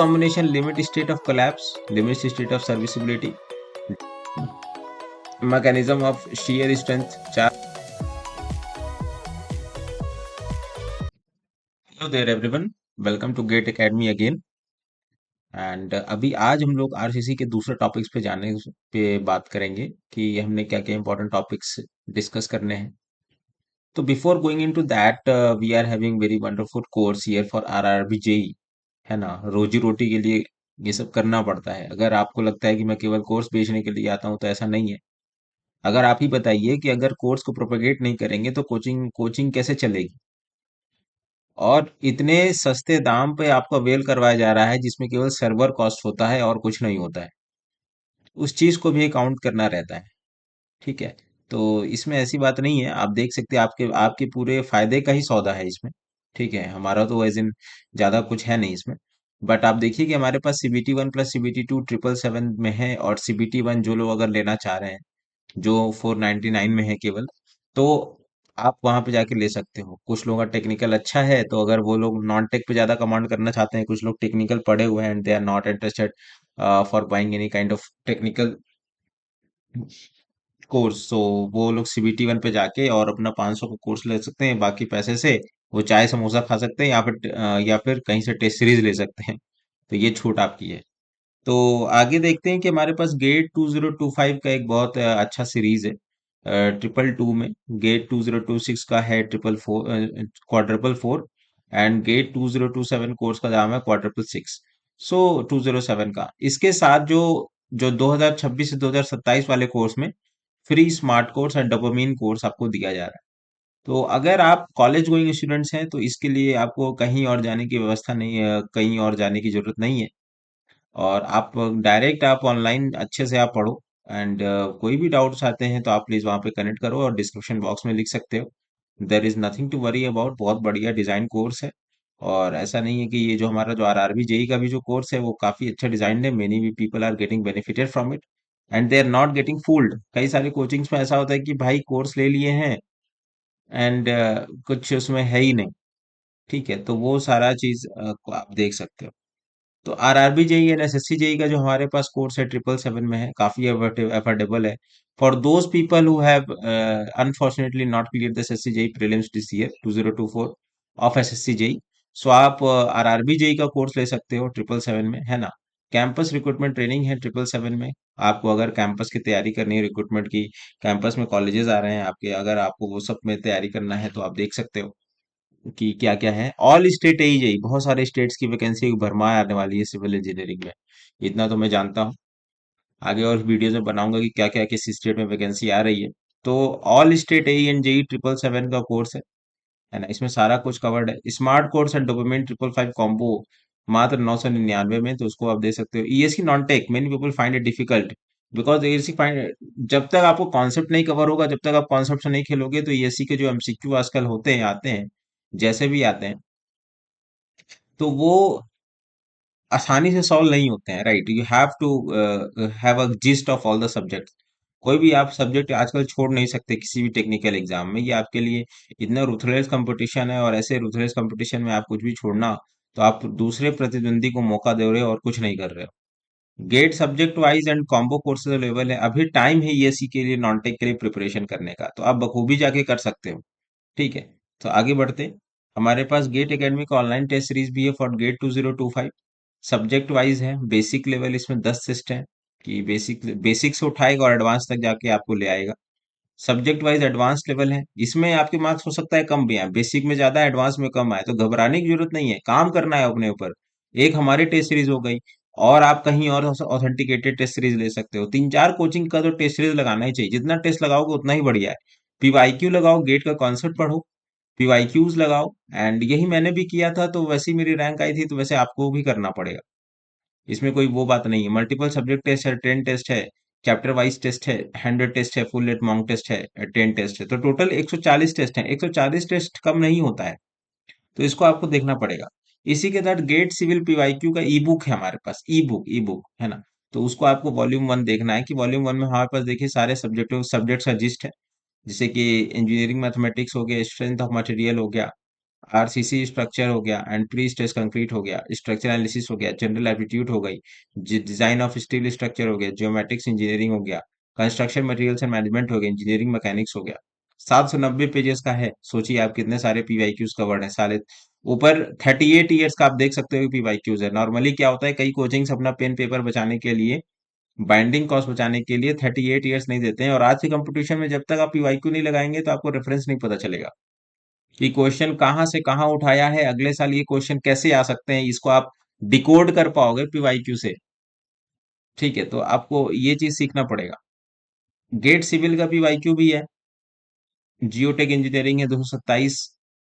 combination limit state of collapse, limit state of serviceability, mechanism of shear strength charge. Hello there everyone, welcome to Gate Academy again. And अभी आज हम लोग RCC के दूसरे topics पे जाने पे बात करेंगे कि हमने क्या क्या इंपॉर्टेंट टॉपिक्स डिस्कस करने हैं. तो before going into that we are having very wonderful course here for RRB JE, है ना. रोजी रोटी के लिए ये सब करना पड़ता है. अगर आपको लगता है कि मैं केवल कोर्स बेचने के लिए आता हूँ तो ऐसा नहीं है. अगर आप ही बताइए कि अगर कोर्स को प्रोपेगेट नहीं करेंगे तो कोचिंग कोचिंग कैसे चलेगी. और इतने सस्ते दाम पे आपको अवेल करवाया जा रहा है जिसमें केवल सर्वर कॉस्ट होता है और कुछ नहीं होता है. उस चीज को भी काउंट करना रहता है. ठीक है. तो इसमें ऐसी बात नहीं है, आप देख सकते हैं आपके आपके पूरे फायदे का ही सौदा है इसमें. ठीक है, हमारा तो एज इन ज्यादा कुछ है नहीं इसमें. बट आप देखिए कि हमारे पास CBT 1 प्लस CBT 2 777 में है, और CBT 1 जो लोग अगर लेना चाह रहे हैं जो 499 में है केवल, तो आप वहां पे जाके ले सकते हो. कुछ लोगों का टेक्निकल अच्छा है तो अगर वो लोग नॉन टेक पे ज्यादा कमांड करना चाहते हैं, कुछ लोग टेक्निकल पढ़े हुए हैं and they are not interested for buying any kind of technical course, तो वो लोग CBT 1 पे जाके और अपना 500 का कोर्स ले सकते हैं. बाकी पैसे से वो चाय समोसा खा सकते हैं या फिर कहीं से टेस्ट सीरीज ले सकते हैं. तो ये छूट आपकी है. तो आगे देखते हैं कि हमारे पास गेट 2025 का एक बहुत अच्छा सीरीज है. 222 में गेट 2026 का है quadruple four, and GATE 2027 course का नाम है क्वाड्रपल 6. सो 207 का इसके साथ जो जो 2026 से 2027 वाले कोर्स में free smart course and dopamine course आपको दिया जा रहा है. तो अगर आप कॉलेज गोइंग स्टूडेंट्स हैं तो इसके लिए आपको कहीं और जाने की व्यवस्था नहीं है, कहीं और जाने की जरूरत नहीं है. और आप डायरेक्ट आप ऑनलाइन अच्छे से आप पढ़ो. एंड कोई भी डाउट्स आते हैं तो आप प्लीज वहाँ पे कनेक्ट करो और डिस्क्रिप्शन बॉक्स में लिख सकते हो. There is nothing to worry about, बहुत बढ़िया डिजाइन कोर्स है. और ऐसा नहीं है कि ये जो हमारा जो आरआरबी जेई का भी जो कोर्स है वो काफी अच्छा डिजाइन है. मेनी भी people are getting benefited from it and they are not getting fooled. कई सारे कोचिंग्स में ऐसा होता है कि भाई कोर्स ले लिए हैं एंड कुछ उसमें है ही नहीं. ठीक है, तो वो सारा चीज को आप देख सकते हो. तो RRB JE and SSC JE का जो हमारे पास कोर्स है 777 में है, काफी अफोर्डेबल है for those people who have unfortunately not clear the SSC JE prelims this year 2024 of SSC JE. So आप आरआरबी जेई का कोर्स ले सकते हो 777 में, है ना. कैंपस रिक्रूटमेंट ट्रेनिंग है 777 में. आपको अगर कैंपस की तैयारी करनी है, रिक्रूटमेंट की, कैंपस में कॉलेजेस आ रहे हैं आपके, अगर आपको वो सब में तैयारी करना है तो आप देख सकते हो कि क्या क्या है. ऑल स्टेट एई, बहुत सारे स्टेट्स की वैकेंसी भरमार आने वाली है सिविल इंजीनियरिंग में. इतना तो मैं जानता हूँ. आगे और वीडियोस में बनाऊंगा कि क्या क्या किस स्टेट में वैकेंसी आ रही है. तो all state AE and JE 777 का कोर्स है ना. इसमें सारा कुछ कवर्ड है. Smart course and dopamine 555 combo मात्र 999 में, तो उसको आप दे सकते हो. ESC non tech many people find it difficult because ESC find, जब तक आपको कॉन्सेप्ट नहीं कवर होगा, जब तक आप कॉन्सेप्ट से नहीं खेलोगे, तो ईएससी के जो एमसीक्यू आजकल होते हैं, आते हैं, जैसे भी आते हैं, तो वो आसानी से सॉल्व नहीं होते हैं. Right, you have to have a gist of all the subject. कोई भी आप सब्जेक्ट आजकल छोड़ नहीं सकते किसी भी टेक्निकल एग्जाम में. ये आपके लिए इतना रूथलेस कंपटीशन है, और ऐसे रूथलेस कंपटीशन में आप कुछ भी छोड़ना तो आप दूसरे प्रतिद्वंदी को मौका दे रहे हो और कुछ नहीं कर रहे हो. GATE subject wise and combo courses available है. अभी टाइम है ईएससी के लिए, नॉन टेक के लिए प्रिपरेशन करने का, तो आप बखूबी जाके कर सकते हो. ठीक है. तो आगे बढ़ते हैं. हमारे पास गेट एकेडमी का ऑनलाइन टेस्ट सीरीज भी है फॉर गेट 2025. सब्जेक्ट वाइज है. बेसिक लेवल इसमें 10 टेस्ट है कि बेसिक बेसिक से उठाएगा और एडवांस तक जाके आपको ले आएगा. सब्जेक्ट वाइज एडवांस लेवल है. इसमें आपके मार्क्स हो सकता है कम भी आए, बेसिक में ज्यादा, एडवांस में कम आए, तो घबराने की जरूरत नहीं है. काम करना है अपने ऊपर. एक हमारी टेस्ट सीरीज हो गई, और आप कहीं और ऑथेंटिकेटेड टेस्ट सीरीज ले सकते हो. 3 4 कोचिंग का तो टेस्ट सीरीज लगाना ही चाहिए. जितना टेस्ट लगाओगे उतना ही बढ़िया है. पीवाईक्यू लगाओ, गेट का कॉन्सेप्ट पढ़ो, पीवाईक्यूज लगाओ. एंड यही मैंने भी किया था, तो वैसे ही मेरी रैंक आई थी, तो वैसे आपको भी करना पड़ेगा. इसमें कोई वो बात नहीं है. मल्टीपल सब्जेक्ट टेस्ट है, 10 टेस्ट है, चैप्टर वाइज टेस्ट है, 100 टेस्ट है, फुल लेट मॉक टेस्ट है, 10 टेस्ट है, तो टोटल 140 टेस्ट है. 140 टेस्ट कम नहीं होता है, तो इसको आपको देखना पड़ेगा. इसी के साथ गेट सिविल पीवाईक्यू का ई बुक है हमारे पास. ई बुक है ना. तो उसको आपको वॉल्यूम 1 देखना है कि वॉल्यूम 1 में हमारे पास देखिए सारे सब्जेक्ट का जिस्ट है. जैसे कि इंजीनियरिंग मैथमेटिक्स हो गया, स्ट्रेंथ ऑफ मटेरियल हो गया, आरसीसी स्ट्रक्चर हो गया, एंड प्री स्ट्रेस कंक्रीट हो गया, स्ट्रक्चर एनालिसिस हो गया, जनरल एप्टीट्यूड हो गई, डिजाइन ऑफ स्टील स्ट्रक्चर हो गया, ज्योमेट्रिक्स इंजीनियरिंग हो गया, कंस्ट्रक्शन मटेरियल्स एंड मैनेजमेंट हो गया, इंजीनियरिंग मैकेनिक्स हो गया। 790 पेजेस का है, सोचिए आप कितने सारे पीवाईक्यूज कवर्ड है साले। ऊपर 38 ईयर्स का आप देख सकते हो पीवाईक्यूज है। नॉर्मली क्या होता है, कई कोचिंग्स अपना पेन पेपर बचाने के लिए, बाइंडिंग कॉस्ट बचाने के लिए 38 ईयर्स नहीं देते हैं, और आज के कंपटीशन में जब तक आप पीवाईक्यू नहीं लगाएंगे तो आपको रेफरेंस नहीं पता चलेगा कि क्वेश्चन कहाँ से कहाँ उठाया है, अगले साल ये क्वेश्चन कैसे आ सकते हैं, इसको आप डिकोड कर पाओगे पीवाईक्यू से। ठीक है, तो आपको ये चीज सीखना पड़ेगा। गेट सिविल का पीवाईक्यू भी है। जियोटेक इंजीनियरिंग है, 227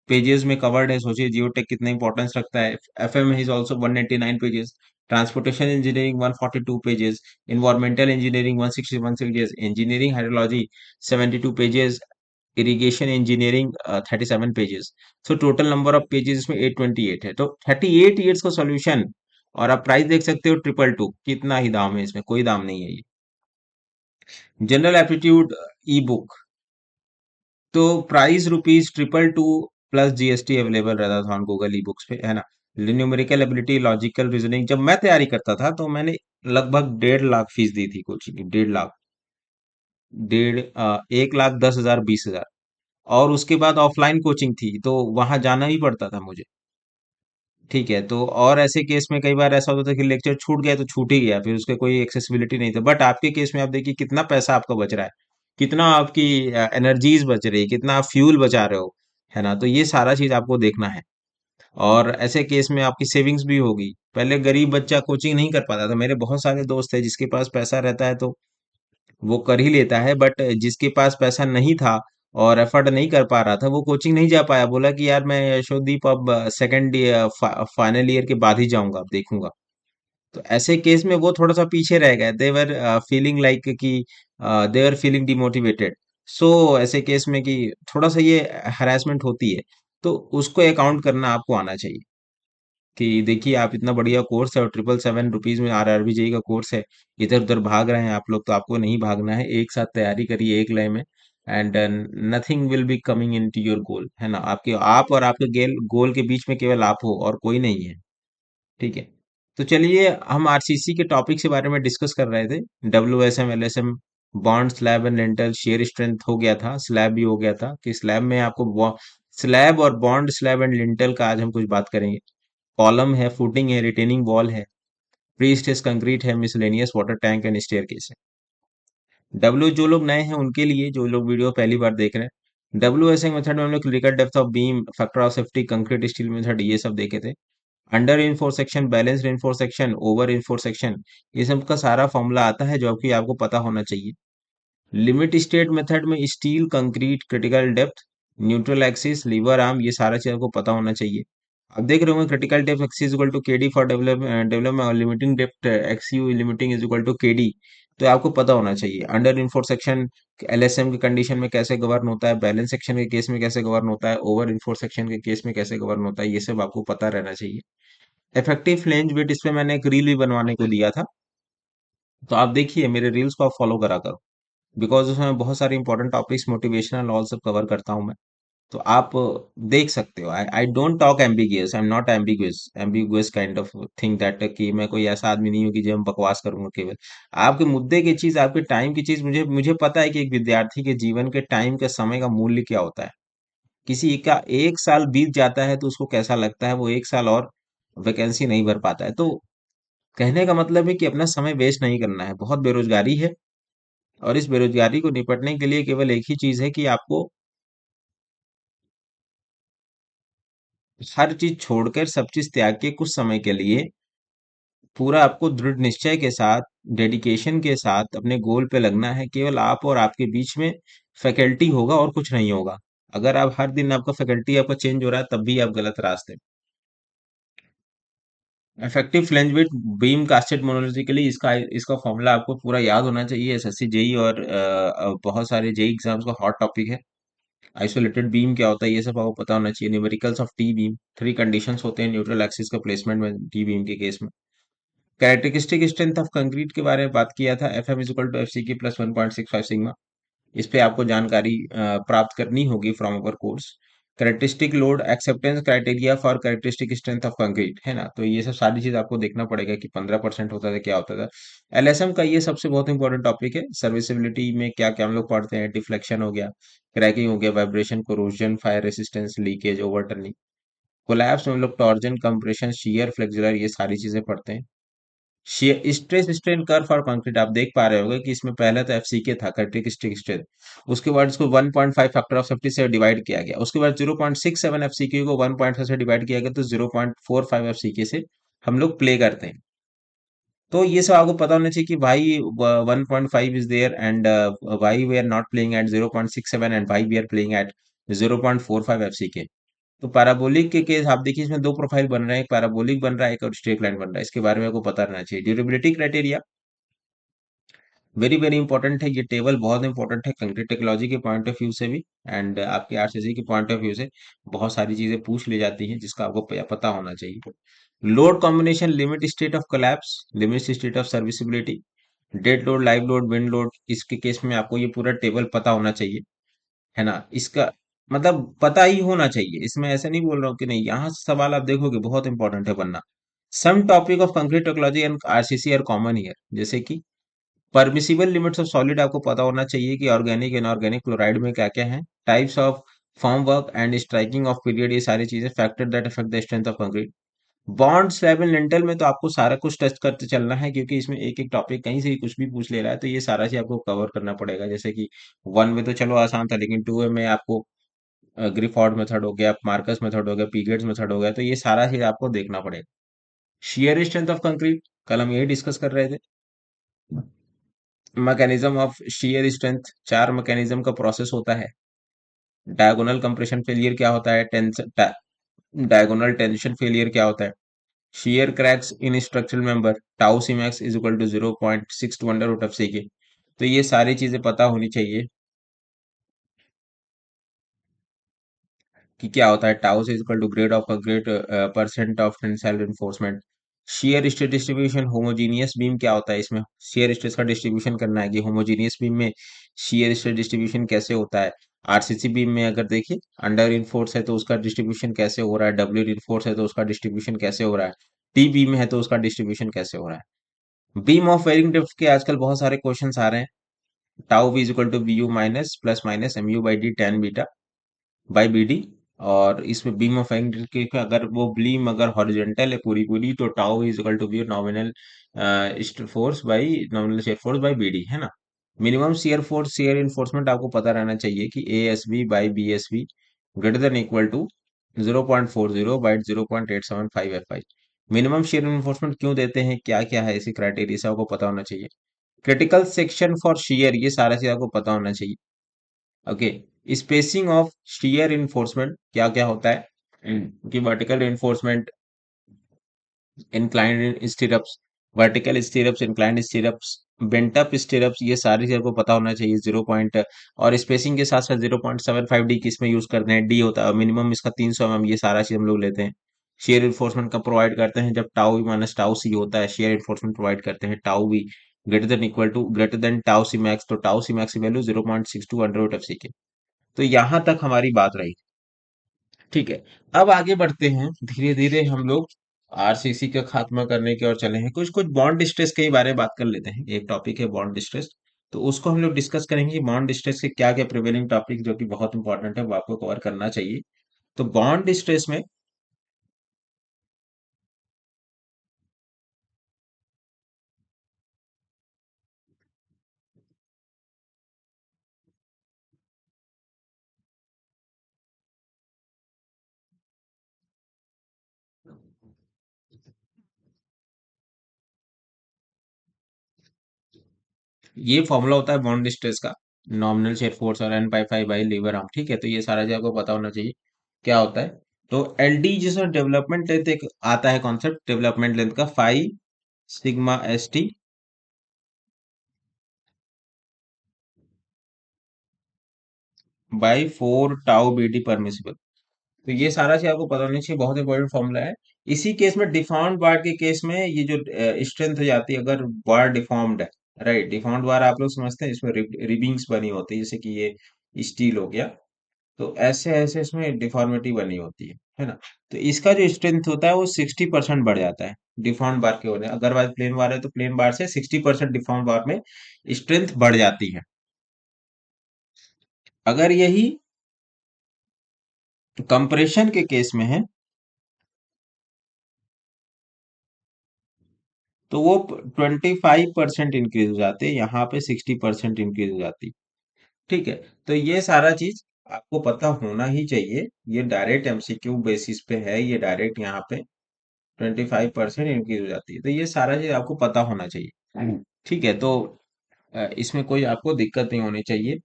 पेजेस में कवर्ड है। सोचिए जियोटेक कितना इंपॉर्टेंस रखता है। FM is also 199 pages. Transportation engineering 142 pages. Environmental engineering 161 pages. Engineering hydrology 72 pages. Irrigation engineering 37 pages. So total number of pages इसमें 828 है। तो 38 ईयर्स का सॉल्यूशन, और आप प्राइस देख सकते हो 222। कितना ही दाम है इसमें, कोई दाम नहीं है ये। जनरल एप्टीट्यूड ई बुक, तो price rupees 222 plus GST available रहता था ऑन गूगल ई बुक्स पे, है ना। न्यूमेरिकल एबिलिटी, लॉजिकल रीजनिंग, जब मैं तैयारी करता था तो मैंने लगभग 1.5 लाख फीस दी थी कोचिंग की। 1.5 लाख, 1,10,000, 20,000। और उसके बाद ऑफलाइन कोचिंग थी तो वहां जाना ही पड़ता था मुझे। ठीक है, तो और ऐसे केस में कई बार ऐसा होता था कि लेक्चर छूट गया तो छूट ही गया, फिर उसके कोई एक्सेसिबिलिटी नहीं था। बट आपके केस में आप देखिए कितना पैसा आपका बच रहा है, कितना आपकी एनर्जीज बच रही है, कितना आप फ्यूल बचा रहे हो, है ना। तो ये सारा चीज आपको देखना है। और ऐसे केस में आपकी सेविंग्स भी होगी। पहले गरीब बच्चा कोचिंग नहीं कर पाता था, मेरे बहुत सारे दोस्त है जिसके पास पैसा रहता है तो वो कर ही लेता है, बट जिसके पास पैसा नहीं था और एफर्ट नहीं कर पा रहा था वो कोचिंग नहीं जा पाया। बोला कि यार मैं यशोदीप अब सेकंड ईयर फाइनल ईयर के बाद ही जाऊंगा, अब देखूंगा। तो ऐसे केस में वो थोड़ा सा पीछे रह गए। देवर फीलिंग लाइक कि देवर फीलिंग डिमोटिवेटेड। सो ऐसे केस में कि थोड़ा सा ये हरासमेंट होती है, तो उसको अकाउंट करना आपको आना चाहिए कि देखिए आप इतना बढ़िया कोर्स है और 777 रुपीज में आरआरबी जेई का कोर्स है, इधर उधर भाग रहे हैं आप लोग, तो आपको नहीं भागना है। एक साथ तैयारी करिए एक लय में, and nothing will be coming in to your goal, है ना। आपके आप और आपके गेल गोल के बीच में केवल आप हो और कोई नहीं है। ठीक है, तो चलिए हम आरसीसी के टॉपिक के बारे में डिस्कस कर रहे थे। W S M, bond slab and lintel, shear strength हो गया था, स्लैब भी हो गया था कि स्लैब में आपको स्लैब और बॉन्ड स्लैब एंड लिंटल का आज हम कुछ बात करेंगे। कॉलम है, फुटिंग है, रिटेनिंग वॉल है, प्री स्ट्रेस कंक्रीट है, miscellaneous water tank and staircase है। डब्ल्यू, जो लोग नए हैं उनके लिए, जो लोग वीडियो पहली बार देख रहे हैं, डब्ल्यू एस मेथड में हमने critical depth of beam, factor of safety, concrete steel method, ये सब देखे थे। Under reinforced section, balance reinforced section, over reinforced section, ये सब का सारा फॉर्मूला आता है जो आपकी आपको पता होना चाहिए। लिमिट स्टेट मेथड में steel, concrete, critical depth, neutral axis, lever arm, ये सारा चीज आपको पता होना चाहिए। आप देख रहे होंगे critical depth axis equal to KD for development, और limiting depth XU limiting is equal to KD. तो आपको पता होना चाहिए अंडर इनफोर सेक्शन एलएसएम के कंडीशन में कैसे गवर्न होता है, बैलेंस सेक्शन के केस में कैसे गवर्न होता है, ओवर इनफोर सेक्शन के केस में कैसे गवर्न होता है, ये सब आपको पता रहना चाहिए। इफेक्टिव फ्लेंज विड्थ, इस पे मैंने एक रील भी बनवाने को दिया था, तो आप देखिए मेरे रील्स को आप फॉलो करा करो, बिकॉज उसमें बहुत सारे इंपॉर्टेंट टॉपिक्स, मोटिवेशनल ऑल सब कवर करता हूँ मैं। तो आप देख सकते हो। I I don't talk ambiguous, I am not ambiguous ambiguous kind of thing that, कि मैं कोई ऐसा आदमी नहीं हूँ कि जो हम बकवास करूंगा केवल। आपके मुद्दे की चीज, आपके टाइम की चीज, मुझे मुझे पता है कि एक विद्यार्थी के जीवन के टाइम के समय का मूल्य क्या होता है। किसी का 1 साल बीत जाता है तो उसको कैसा लगता है, वो 1 साल और वैकेंसी नहीं भर पाता है। तो कहने का मतलब है कि अपना समय वेस्ट नहीं करना है। बहुत बेरोजगारी है, और इस बेरोजगारी को निपटने के लिए केवल एक ही चीज है कि आपको हर चीज छोड़कर, सब चीज त्याग के कुछ समय के लिए पूरा आपको दृढ़ निश्चय के साथ, डेडिकेशन के साथ अपने गोल पे लगना है। केवल आप और आपके बीच में फैकल्टी होगा और कुछ नहीं होगा। अगर आप हर दिन आपका फैकल्टी आपका चेंज हो रहा है तब भी आप गलत रास्ते। Effective flange with beam casted monolithically, इसका इसका फॉर्मूला आपको पूरा याद होना चाहिए। एसएससी जेई और बहुत सारे जेई एग्जाम्स का हॉट टॉपिक है। आइसोलेटेड बीम क्या होता है ये सब आपको पता होना चाहिए। Numericals of T beam, 3 conditions होते हैं न्यूट्रल एक्सिस का प्लेसमेंट में टी बीम के केस में। कैरेक्टरिस्टिक स्ट्रेंथ ऑफ कंक्रीट के बारे में बात किया था, F M is equal to F C की प्लस 1.65 सिग्मा। इस पे आपको जानकारी प्राप्त करनी होगी from our course. Characteristic load acceptance criteria for characteristic strength of concrete, है ना। तो ये सब सारी चीज आपको देखना पड़ेगा कि 15% होता था क्या होता था। एलएसएम का ये सबसे बहुत इंपॉर्टेंट टॉपिक है। सर्विसिबिलिटी में क्या क्या हम लोग पढ़ते हैं, डिफ्लेक्शन हो गया, क्रैकिंग हो गया, vibration, corrosion, fire resistance, leakage, overturning, collapse में हम लोग टॉर्जन, कंप्रेशन, शियर, फ्लेक्सुलर, ये सारी चीजें पढ़ते हैं। Stress strain curve for concrete आप देख पा रहे होंगे कि इसमें पहले तो एफसीके था, कैरेक्टरिस्टिक स्ट्रेंथ। उसके बाद इसको 1.5 फैक्टर ऑफ सेफ्टी से डिवाइड किया गया। उसके बाद 0.67 एफसीके को 1.5 से डिवाइड किया गया, तो 0.45 एफसीके से हम लोग प्ले करते हैं। तो ये सब आपको पता होना चाहिए कि भाई 1.5 is there and why we are not playing at 0.67 and why we are playing at 0.45 FCK. तो पैराबोलिक के केस आप देखिए, इसमें दो प्रोफाइल बन रहे हैं, एक पैराबोलिक बन रहा है, एक और स्ट्रेट लाइन बन रहा है। इसके बारे में आपको पता रहना चाहिए। Durability criteria very very important है। ये टेबल बहुत इंपॉर्टेंट है कंक्रीट टेक्नोलॉजी के पॉइंट ऑफ व्यू से भी, एंड आपके आरसीसी के पॉइंट ऑफ व्यू से बहुत सारी चीजें पूछ ली जाती हैं जिसका आपको पता होना चाहिए। Load combination, limit state of collapse, limit state of serviceability, dead load, live load, wind load, इसके केस में आपको ये पूरा टेबल पता होना चाहिए, है ना। इसका मतलब पता ही होना चाहिए, इसमें ऐसे नहीं बोल रहा हूँ कि नहीं, यहाँ से सवाल आप देखोगे बहुत इंपॉर्टेंट है बनना। Some topic of concrete technology and RCC are common here, जैसे कि परमिसिबल लिमिट्स ऑफ सॉलिड आपको पता होना चाहिए कि ऑर्गेनिक इनऑर्गेनिक क्लोराइड में क्या क्या है, types of form work and striking off period, ये सारी चीजें factor that affect the strength of concrete. Bond slab and lintel में तो आपको सारा कुछ टच करते चलना है, क्योंकि इसमें एक एक टॉपिक कहीं से भी कुछ भी पूछ ले रहा है, तो ये सारा चीज आपको कवर करना पड़ेगा। जैसे कि वन में तो चलो आसान था, लेकिन टू में आपको ग्रिफॉर्ड मेथड हो गया, मार्कस मेथड हो गया, पीगेट्स मेथड हो गया, तो ये सारा चीज आपको देखना पड़ेगा। शियर स्ट्रेंथ ऑफ कंक्रीट कल हम यही डिस्कस कर रहे थे। मैकेनिज्म ऑफ शियर स्ट्रेंथ, चार मैकेनिज्म का प्रोसेस होता है। डायगोनल कंप्रेशन फेलियर क्या होता है, टेंशन, डायगोनल टेंशन फेलियर क्या होता है, shear cracks in structural member, tau C max is equal to 0.62 under root of C K. तो ये सारी चीजें पता होनी चाहिए कि क्या होता है। Tau is equal to grade of grade percent of tensile reinforcement. Shear stress distribution, homogeneous beam क्या होता है, इसमें शेयर स्ट्रेस का डिस्ट्रीब्यूशन करना है कि होमोजीनियस बीम में शेयर स्ट्रेस डिस्ट्रीब्यूशन कैसे होता है। आरसीसी बीम में अगर देखिए, अंडर इनफोर्स है तो उसका डिस्ट्रीब्यूशन कैसे हो रहा है, डब्ल्यू इनफोर्स है तो उसका डिस्ट्रीब्यूशन कैसे हो रहा है, टी बीम है तो उसका डिस्ट्रीब्यूशन कैसे हो रहा है। बीम ऑफ वेरिंग डेप्थ के आजकल बहुत सारे क्वेश्चंस आ रहे हैं। Tau B is equal to B U minus plus minus M U by D tan beta by B D. और इसमें बीम ऑफ एंगल के अगर वो बीम अगर हॉरिजॉन्टल है पूरी पूरी, तो tau is equal to B nominal force by nominal shear force by B D, है ना। Minimum shear force, shear reinforcement आपको पता रहना चाहिए कि A S B by B S B greater than equal to 0.40 by 0.875 F I. Minimum shear reinforcement क्यों देते हैं, क्या क्या है इसी क्राइटेरिया से आपको पता होना चाहिए। क्रिटिकल सेक्शन फॉर शेयर, ये सारा चीज आपको पता होना चाहिए। Okay, spacing of share enforcement क्या क्या होता है, कि vertical enforcement, inclined स्टीरअप्स, vertical स्टीरअप्स, inclined स्टीरअप्स, bent up स्टीरअप्स, ये सारी चीज आपको पता होना चाहिए। 0 पॉइंट और स्पेसिंग के साथ साथ 0.75 डी किस में यूज करते हैं, डी होता है मिनिमम इसका 300 mm, ये सारा चीज हम लोग लेते हैं। शेयर इन्फोर्समेंट का प्रोवाइड करते हैं जब टाउ माइनस टाउ सी होता है, शेयर इन्फोर्समेंट प्रोवाइड करते हैं टाउ भी greater than tau C max, तो टाउ सी मैक्स की value 0.62 under root F C K. तो यहां तक हमारी बात रही। ठीक है, अब आगे बढ़ते हैं, धीरे धीरे हम लोग आरसीसी का खात्मा करने की ओर चले हैं। कुछ कुछ बॉन्ड स्ट्रेस के बारे में बात कर लेते हैं। एक टॉपिक है बॉन्ड स्ट्रेस, तो उसको हम लोग डिस्कस करेंगे। बॉन्ड स्ट्रेस के क्या क्या प्रिवेलिंग टॉपिक जो कि बहुत इंपॉर्टेंट है वो आपको कवर करना चाहिए। तो बॉन्ड स्ट्रेस में ये फॉर्मूला होता है बॉन्ड स्ट्रेस का, नॉमिनल शेयर फोर्स और N pi five by lever arm. ठीक है, तो ये सारा चीज आपको पता होना चाहिए क्या होता है। तो एल डी जिसमें डेवलपमेंट लेंथ एक आता है कॉन्सेप्ट, डेवलपमेंट लेंथ का, five sigma S T by four tau B D permissible. तो ये सारा चीज आपको पता होनी चाहिए, बहुत इंपॉर्टेंट फॉर्मूला है। इसी केस में डिफॉर्म्ड बार के केस में ये जो स्ट्रेंथ हो जाती है, अगर बार डिफॉर्म्ड है, राइट, डिफॉर्म्ड बार आप लोग समझते हैं इसमें रिबिंग्स बनी होती है, जैसे कि ये स्टील हो गया, तो ऐसे ऐसे इसमें डिफॉर्मिटी बनी होती है ना। तो इसका जो स्ट्रेंथ होता है वो 60% बढ़ जाता है डिफॉर्म बार के होने, अदरवाइज प्लेन बार है तो प्लेन बार से 60% डिफॉर्म बार में स्ट्रेंथ बढ़ जाती है। अगर यही कंप्रेशन के केस में है तो वो 25% इंक्रीज हो जाते हैं, यहाँ पे 60% इंक्रीज हो जाती है। ठीक है। तो ये सारा चीज आपको पता होना ही चाहिए। ये डायरेक्ट एमसीक्यू बेसिस पे है, ये डायरेक्ट यहाँ पे 25% इंक्रीज हो जाती है, तो ये सारा चीज आपको पता होना चाहिए। ठीक है। तो इसमें कोई आपको दिक्कत नहीं होनी चाहिए।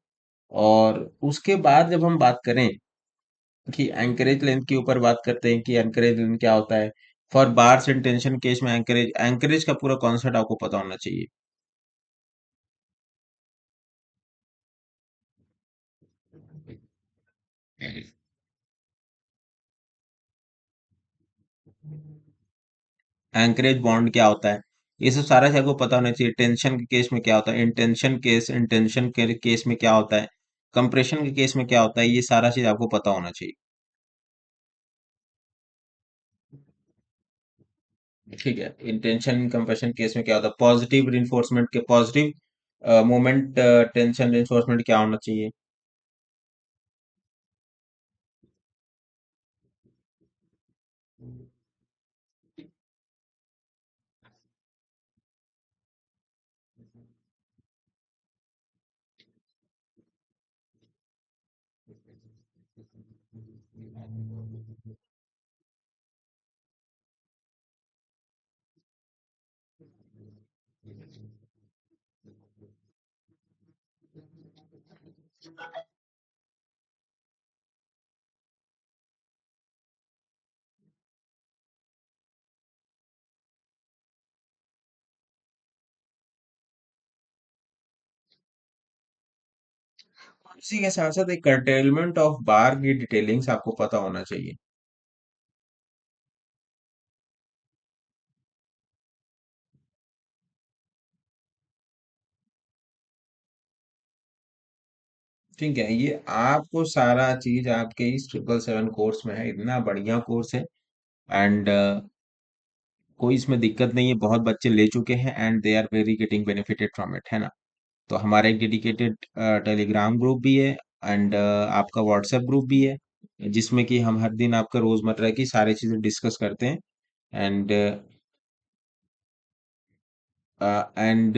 और उसके बाद जब हम बात करें कि एंकरेज लेंथ के ऊपर बात करते हैं कि एंकरेज लेंथ क्या होता है, for bars and tension case में एंकरेज एंकरेज का पूरा कॉन्सेप्ट आपको पता होना चाहिए। एंकरेज बॉन्ड क्या होता है, ये सब सारा चीज आपको पता होना चाहिए। टेंशन के केस में क्या होता है, इंटेंशन के केस में क्या होता है, कंप्रेशन के केस में क्या होता है, ये सारा चीज आपको पता होना चाहिए। ठीक है। इंटेंशन कंप्रेशन केस में क्या होता है, पॉजिटिव रिइंफोर्समेंट के पॉजिटिव मोमेंट टेंशन रिइंफोर्समेंट क्या होना चाहिए। इसी के साथ साथ एक कर्टेलमेंट ऑफ बार की डिटेलिंग्स आपको पता होना चाहिए। ठीक है। ये आपको सारा चीज आपके इस 777 कोर्स में है, इतना बढ़िया कोर्स है। एंड कोई इसमें दिक्कत नहीं है, बहुत बच्चे ले चुके हैं and they are very getting benefited from it, है ना। तो हमारा एक डेडिकेटेड टेलीग्राम ग्रुप भी है एंड आपका व्हाट्सएप ग्रुप भी है, जिसमें कि हम हर दिन आपका रोजमर्रा की सारी चीजें डिस्कस करते हैं। एंड एंड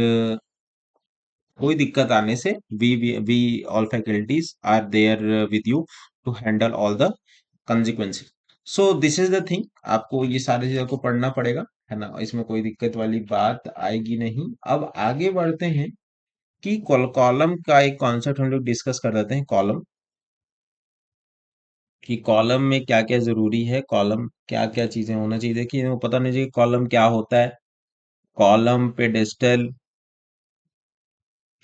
कोई दिक्कत आने से we all faculties are there with you to handle all the consequences. So this is the thing, आपको ये सारी चीजों को पढ़ना पड़ेगा, है ना। इसमें कोई दिक्कत वाली बात आएगी नहीं। अब आगे बढ़ते हैं कि कॉलम का एक कॉन्सेप्ट हम लोग डिस्कस कर लेते हैं। कॉलम कि कॉलम में क्या क्या जरूरी है, कॉलम क्या क्या चीजें होना चाहिए। देखिए वो पता नहीं चाहिए कॉलम क्या होता है। Column pedestal,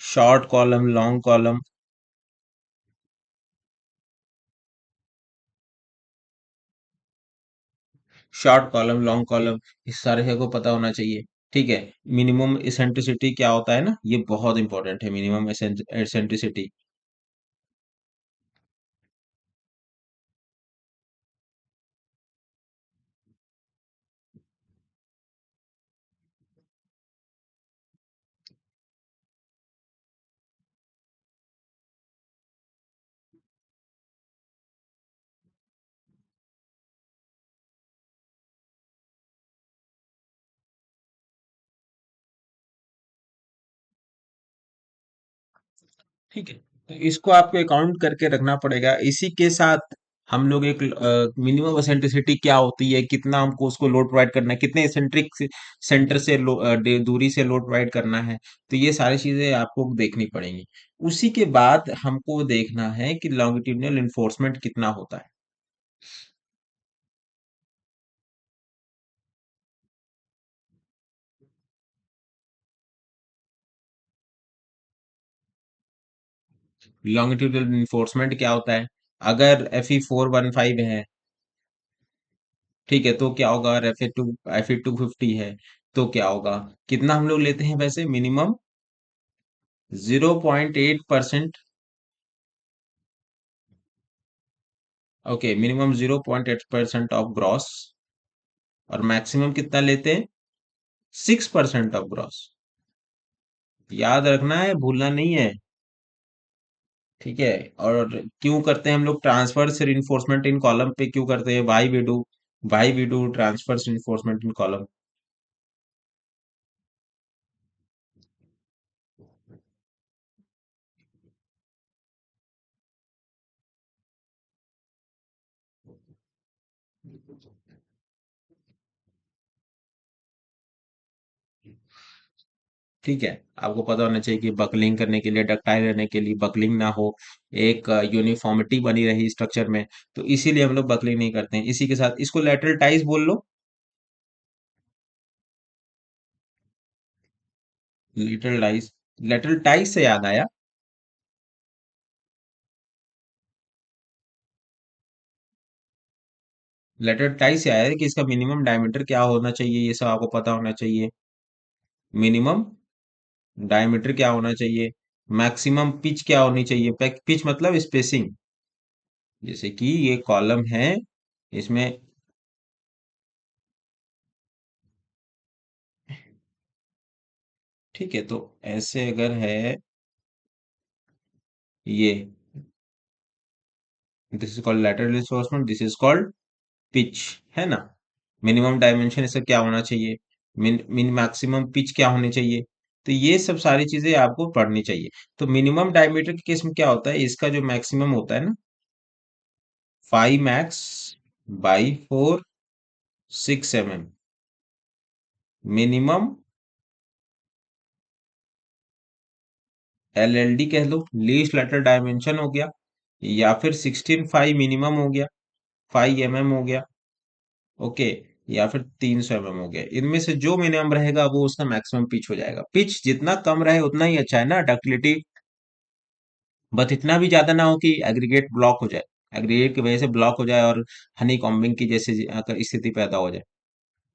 short column, long column, short column, long column, इस सारे को पता होना चाहिए। ठीक है। मिनिमम एसेंट्रिसिटी क्या होता है ना, ये बहुत इंपॉर्टेंट है, मिनिमम एसेंट्रिसिटी। ठीक है। तो इसको आपको अकाउंट करके रखना पड़ेगा। इसी के साथ हम लोग एक मिनिमम एसेंट्रिसिटी क्या होती है, कितना हमको उसको लोड प्रोवाइड करना है, कितने एसेंट्रिक सेंटर से दूरी से लोड प्रोवाइड करना है, तो ये सारी चीजें आपको देखनी पड़ेंगी। उसी के बाद हमको देखना है कि लॉन्गिट्यूडिनल इन्फोर्समेंट कितना होता है। लॉन्गिट्यूडिनल इन्फोर्समेंट क्या होता है, अगर FE 415 है, ठीक है, तो क्या होगा, अगर FE 250 है तो क्या होगा। कितना हम लोग लेते हैं वैसे, minimum 0.8%। Okay, minimum 0.8% of gross, और मैक्सिमम कितना लेते हैं? 6% ऑफ ग्रॉस। याद रखना है, भूलना नहीं है। ठीक है। और क्यों करते हैं हम लोग ट्रांसफर्स रिइंफोर्समेंट इन कॉलम पे, क्यों करते हैं? Why we do transverse reinforcement in column. ठीक है। आपको पता होना चाहिए कि बकलिंग करने के लिए, डक्टाइल रहने के लिए, बकलिंग ना हो, एक यूनिफॉर्मिटी बनी रही स्ट्रक्चर में, तो इसीलिए हम लोग बकलिंग नहीं करते हैं। इसी के साथ इसको लेटरल टाइज बोल लो। लेटरल टाइज से याद आया, लेटरल टाइज से आया है कि इसका मिनिमम डायमीटर क्या होना चाहिए, ये सब आपको पता होना चाहिए। मिनिमम डायमीटर क्या होना चाहिए, मैक्सिमम पिच क्या होनी चाहिए, पिच मतलब स्पेसिंग। जैसे कि ये कॉलम है, इसमें, ठीक है, तो ऐसे अगर है ये, this is called lateral reinforcement, this is called pitch, है ना। मिनिमम डायमेंशन इसका क्या होना चाहिए, मिन मिन मैक्सिमम पिच क्या होनी चाहिए, तो ये सब सारी चीजें आपको पढ़नी चाहिए। तो मिनिमम डायमीटर के केस में क्या होता है, इसका जो मैक्सिमम होता है ना, 5 मैक्स/4 6 mm, मिनिमम LLD कह लो, लीस्ट लेटरल डायमेंशन हो गया, या फिर 16 5 मिनिमम हो गया, 5 mm हो गया। ओके। या फिर 300 mm हो गया, इनमें से जो मिनिमम रहेगा वो उसका मैक्सिमम पिच हो जाएगा। पिच जितना कम रहे उतना ही अच्छा है ना, डक्टिलिटी, बस इतना भी ज्यादा ना हो कि एग्रीगेट ब्लॉक हो जाए, एग्रीगेट की वजह से ब्लॉक हो जाए और हनी कॉम्बिंग की जैसे स्थिति पैदा हो जाए।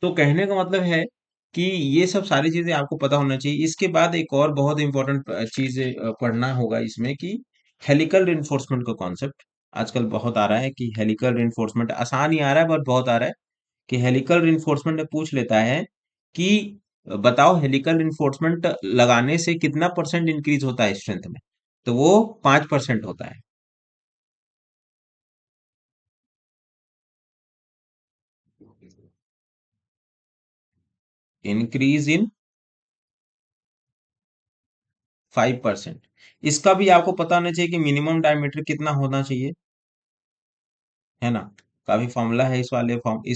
तो कहने का मतलब है कि ये सब सारी चीजें आपको पता होना चाहिए। इसके बाद एक और बहुत इंपॉर्टेंट चीज पढ़ना होगा इसमें, कि हेलिकल रिइंफोर्समेंट का कॉन्सेप्ट आजकल बहुत आ रहा है, कि हेलिकल रिइंफोर्समेंट आसान ही आ रहा है, बट बहुत आ रहा है, कि हेलिकल रिइंफोर्समेंट में पूछ लेता है कि बताओ हेलिकल रिइंफोर्समेंट लगाने से कितना परसेंट इंक्रीज होता है स्ट्रेंथ में, तो वो 5% होता है। Increase in 5%। इसका भी आपको पता होना चाहिए कि मिनिमम डायमीटर कितना होना चाहिए, है ना। काफी फॉर्मूला है इस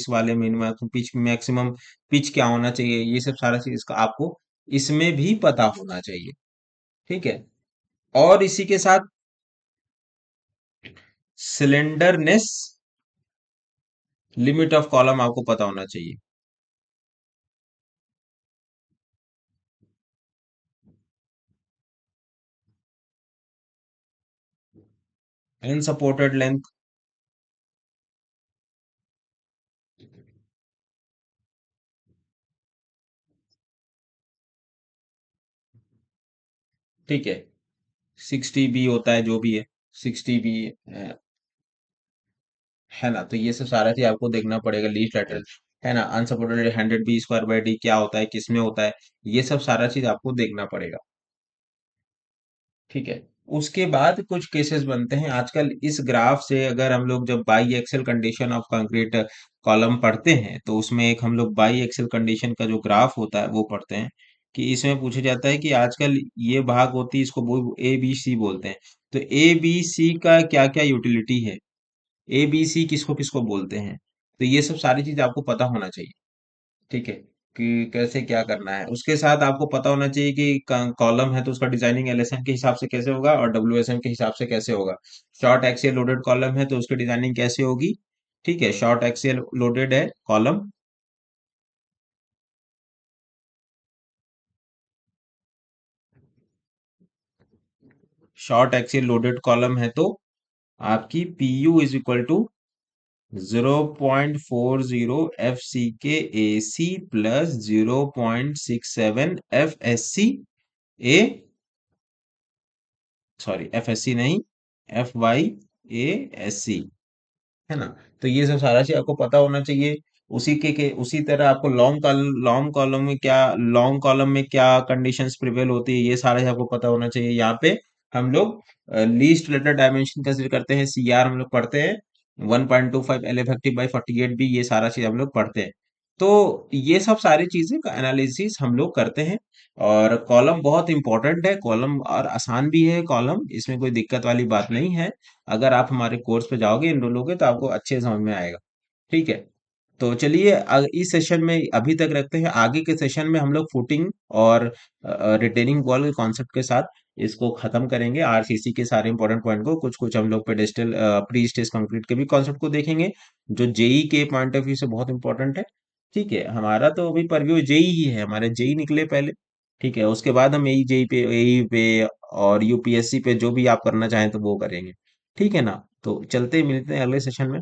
वाले मिनिमम पिच, मैक्सिमम पिच क्या होना चाहिए, ये सब सारा चीज इसका आपको इसमें भी पता होना चाहिए। ठीक है। और इसी के साथ सिलेंडरनेस लिमिट ऑफ कॉलम आपको पता होना चाहिए। अनसपोर्टेड लेंथ, ठीक है, 60 B होता है जो भी है, 60 B है ना। तो ये सब सारा चीज आपको देखना पड़ेगा, लीस्ट लेटरल, है ना। अनसपोर्टेड 100B² क्या होता है, किसमें होता है, ये सब सारा चीज आपको देखना पड़ेगा। ठीक है। उसके बाद कुछ केसेस बनते हैं आजकल इस ग्राफ से, अगर हम लोग जब biaxial condition of concrete column पढ़ते हैं, तो उसमें एक हम लोग बाई एक्सेल कंडीशन का जो ग्राफ होता है वो पढ़ते हैं, कि इसमें पूछा जाता है कि आजकल ये भाग होती है, इसको ABC बोलते हैं। तो ABC का क्या क्या यूटिलिटी है, ABC किसको किसको बोलते हैं, तो ये सब सारी चीज आपको पता होना चाहिए। ठीक है, कि कैसे क्या करना है। उसके साथ आपको पता होना चाहिए कि कॉलम है तो उसका डिजाइनिंग LSM के हिसाब से कैसे होगा और WSM के हिसाब से कैसे होगा। शॉर्ट एक्सियल लोडेड कॉलम है तो उसकी डिजाइनिंग कैसे होगी। ठीक है, शॉर्ट एक्सियल लोडेड है column, short axial loaded column है तो आपकी PU = 0.40 FCK AC + 0.67 FSC A, sorry FSC नहीं, FYASC, है ना। तो ये सब सारा चीज आपको पता होना चाहिए। उसी तरह आपको लॉन्ग कॉलम में क्या कंडीशंस प्रिवेल होती है, ये सारा चीज आपको पता होना चाहिए। यहाँ पे हम लोग लीस्ट लेटर डायमेंशन कंसिडर करते हैं, सीआर हम लोग पढ़ते हैं, 1.25 एल इफेक्टिव बाई 48 बी, ये सारा चीज हम लोग पढ़ते हैं। तो ये सब सारी चीजें का एनालिसिस हम लोग करते हैं। और कॉलम बहुत इंपॉर्टेंट है, कॉलम और आसान भी है कॉलम, इसमें कोई दिक्कत वाली बात नहीं है। अगर आप हमारे कोर्स पे जाओगे, इनरोल होगे, तो आपको अच्छे से समझ में आएगा। ठीक है। तो चलिए इस सेशन में अभी तक रखते हैं, आगे के सेशन में हम लोग फुटिंग और रिटेनिंग वॉल के कॉन्सेप्ट के साथ इसको खत्म करेंगे। आरसीसी के सारे इंपॉर्टेंट पॉइंट को, कुछ कुछ हम लोग पेडेस्टल प्री स्टेज कंक्रीट के भी कॉन्सेप्ट को देखेंगे, जो जेई के पॉइंट ऑफ व्यू से बहुत इंपॉर्टेंट है। ठीक है, हमारा तो अभी परव्यू जेई ही है, हमारे जेई निकले पहले। ठीक है, उसके बाद हम एई पे और यूपीएससी पे जो भी आप करना चाहें तो वो करेंगे। ठीक है ना। तो चलते मिलते हैं अगले सेशन में।